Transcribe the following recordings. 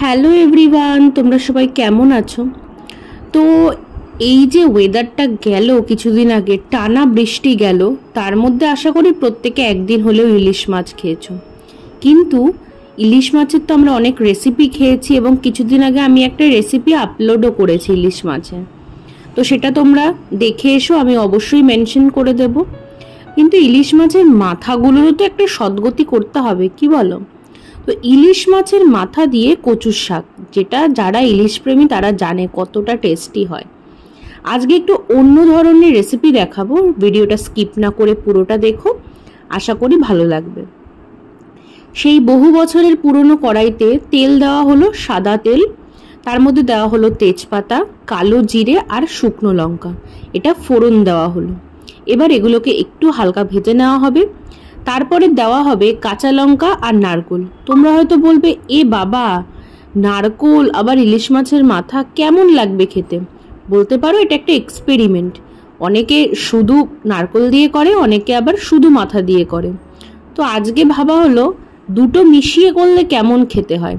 Hello everyone, তোমরা সবাই কেমন আছো? তো এই যে ওয়েদারটা গেল কিছুদিন আগে, টানা বৃষ্টি গেল, তার মধ্যে আশা করি প্রত্যেকে একদিন হলেও ইলিশ মাছ খেয়েছো। কিন্তু ইলিশ মাছের তো আমরা অনেক রেসিপি খেয়েছি এবং কিছুদিন আগে আমি একটা রেসিপি আপলোডও করেছি ইলিশ মাছের। তো সেটা তোমরা দেখে এসো, আমি অবশ্যই মেনশন করে দেব। কিন্তু ইলিশ মাছের মাথাগুলোরও তো একটা সদ্গতি করতে হবে, কি বলো? তো ইলিশ মাছের মাথা দিয়ে কচুর শাক, যেটা যারা ইলিশ প্রেমী তারা জানে কতটা টেস্টি হয়। আজকে একটু অন্য ধরনের রেসিপি দেখাবো, ভিডিওটা স্কিপ না করে পুরোটা দেখো, আশা করি ভালো লাগবে। সেই বহু বছরের পুরনো কড়াইতে তেল দেওয়া হলো, সাদা তেল, তার মধ্যে দেওয়া হলো তেজপাতা, কালো জিরে আর শুকনো লঙ্কা, এটা ফোড়ন দেওয়া হলো। এবার এগুলোকে একটু হালকা ভেজে নেওয়া হবে। তারপরে দেওয়া হবে কাঁচা লঙ্কা আর নারকোল। তোমরা হয়তো বলবে, এ বাবা, নারকোল আবার ইলিশ মাছের মাথা কেমন লাগবে খেতে? বলতে পারো এটা একটা এক্সপেরিমেন্ট। অনেকে শুধু নারকোল দিয়ে করে, অনেকে আবার শুধু মাথা দিয়ে করে। তো আজকে ভাবা হলো দুটো মিশিয়ে করলে কেমন খেতে হয়।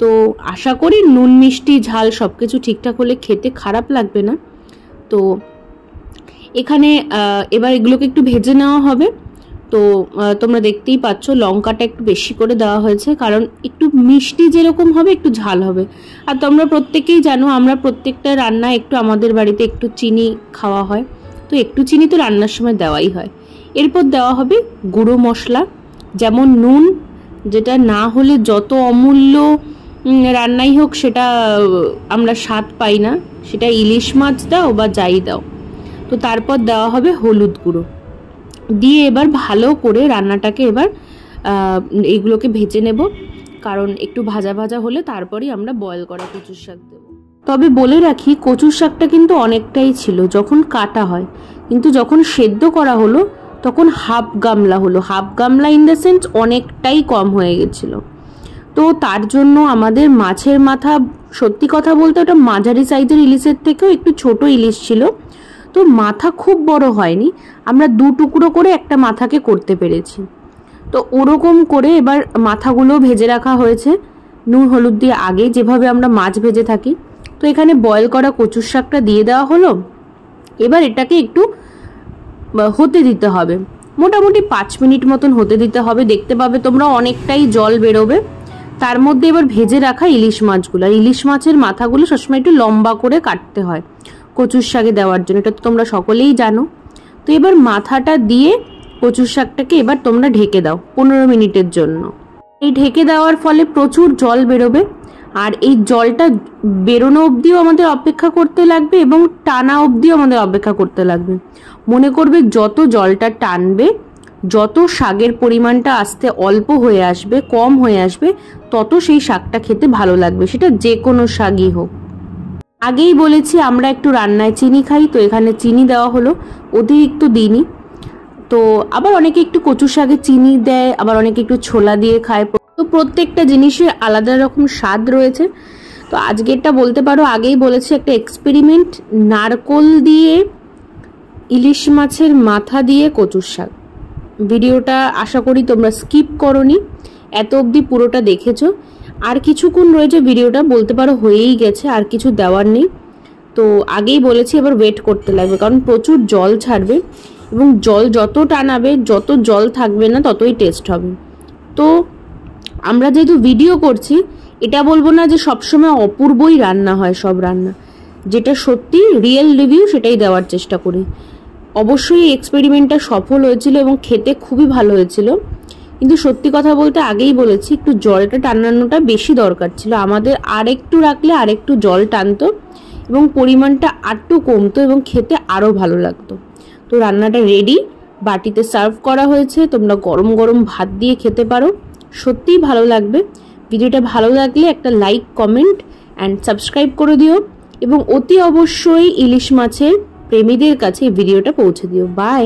তো আশা করি নুন মিষ্টি ঝাল সব কিছু ঠিকঠাক হলে খেতে খারাপ লাগবে না। তো এখানে এবার এগুলোকে একটু ভেজে নেওয়া হবে। তো তোমরা দেখতেই পাচ্ছ লঙ্কাটা একটু বেশি করে দেওয়া হয়েছে, কারণ একটু মিষ্টি যেরকম হবে একটু ঝাল হবে। আর তোমরা প্রত্যেকেই জানো আমরা প্রত্যেকটা রান্না একটু আমাদের বাড়িতে একটু চিনি খাওয়া হয়, তো একটু চিনি তো রান্নার সময় দেওয়াই হয়। এরপর দেওয়া হবে গুঁড়ো মশলা, যেমন নুন, যেটা না হলে যত অমূল্য রান্নাই হোক সেটা আমরা স্বাদ পাই না, সেটা ইলিশ মাছ দাও বা যাই দাও। তো তারপর দেওয়া হবে হলুদ গুঁড়ো দিয়ে এবার ভালো করে রান্নাটাকে এবার এইগুলোকে ভেজে নেব, কারণ একটু ভাজা ভাজা হলে তারপরেই আমরা বয়েল করা কচুর শাক দেব। তবে বলে রাখি, কচুর শাকটা কিন্তু অনেকটাই ছিল যখন কাটা হয়, কিন্তু যখন সেদ্ধ করা হলো তখন হাফ গামলা হলো। হাফ গামলা ইন দ্য সেন্স অনেকটাই কম হয়ে গেছিলো। তো তার জন্য আমাদের মাছের মাথা, সত্যি কথা বলতে ওটা মাঝারি সাইজের ইলিশের থেকেও একটু ছোট ইলিশ ছিল, তো মাথা খুব বড় হয়নি, আমরা দু টুকরো করে একটা মাথাকে করতে পেরেছি। তো ওরকম করে এবার মাথাগুলো ভেজে রাখা হয়েছে নুন হলুদ দিয়ে, আগে যেভাবে আমরা মাছ ভেজে থাকি। তো এখানে বয়েল করা কচুর শাকটা দিয়ে দেওয়া হলো। এবার এটাকে একটু হতে দিতে হবে, মোটামুটি 5 মিনিট মতন হতে দিতে হবে। দেখতে পাবে তোমরা অনেকটাই জল বেরোবে। তার মধ্যে এবার ভেজে রাখা ইলিশ মাছগুলো, ইলিশ মাছের মাথাগুলো সবসময় একটু লম্বা করে কাটতে হয় কচুর শাকে দেওয়ার জন্য, এটা তো তোমরা সকলেই জানো। তো এবার মাথাটা দিয়ে কচুর শাকটাকে এবার তোমরা ঢেকে দাও 15 মিনিটের জন্য। এই ঢেকে দেওয়ার ফলে প্রচুর জল বেরোবে, আর এই জলটা বেরোনো অবধিও আমাদের অপেক্ষা করতে লাগবে এবং টানা অবধিও আমাদের অপেক্ষা করতে লাগবে। মনে করবে যত জলটা টানবে, যত শাকের পরিমাণটা আস্তে অল্প হয়ে আসবে, কম হয়ে আসবে, তত সেই শাকটা খেতে ভালো লাগবে, সেটা যে কোনো শাকই হোক। আগেই বলেছি আমরা একটু রান্নায় চিনি খাই, তো এখানে চিনি দেওয়া হলো, অতিরিক্ত দিইনি। তো আবার অনেকে একটু কচু শাকে চিনি দেয়, আবার অনেকে একটু ছোলা দিয়ে খায়, তো প্রত্যেকটা জিনিসের আলাদা রকম স্বাদ রয়েছে। তো আজকেরটা বলতে পারো আগেই বলেছি একটা এক্সপেরিমেন্ট, নারকোল দিয়ে ইলিশ মাছের মাথা দিয়ে কচুর শাক। ভিডিওটা আশা করি তোমরা স্কিপ করোনি, এত অবধি পুরোটা দেখেছো। আর কিছুক্ষণ রয়েছে, ভিডিওটা বলতে পারো হয়েই গেছে, আর কিছু দেওয়ার নেই। তো আগেই বলেছি এবার ওয়েট করতে লাগবে, কারণ প্রচুর জল ছাড়বে এবং জল যত টানাবে, যত জল থাকবে না ততই টেস্ট হবে। তো আমরা যেহেতু ভিডিও করছি, এটা বলবো না যে সবসময় অপূর্বই রান্না হয় সব রান্না, যেটা সত্যি রিয়েল রিভিউ সেটাই দেওয়ার চেষ্টা করি। অবশ্যই এই এক্সপেরিমেন্টটা সফল হয়েছিল এবং খেতে খুবই ভালো হয়েছিল, কিন্তু সত্যি কথা বলতে আগেই বলেছি একটু জলটা টানানোটা বেশি দরকার ছিল আমাদের, আরেকটু রাখলে আরেকটু জল টানতো এবং পরিমাণটা আরটু কমতো এবং খেতে আরও ভালো লাগতো। তো রান্নাটা রেডি, বাটিতে সার্ভ করা হয়েছে, তোমরা গরম গরম ভাত দিয়ে খেতে পারো, সত্যিই ভালো লাগবে। ভিডিওটা ভালো লাগলে একটা লাইক, কমেন্ট অ্যান্ড সাবস্ক্রাইব করে দিও এবং অতি অবশ্যই ইলিশ মাছের প্রেমীদের কাছে এই ভিডিওটা পৌঁছে দিও। বাই।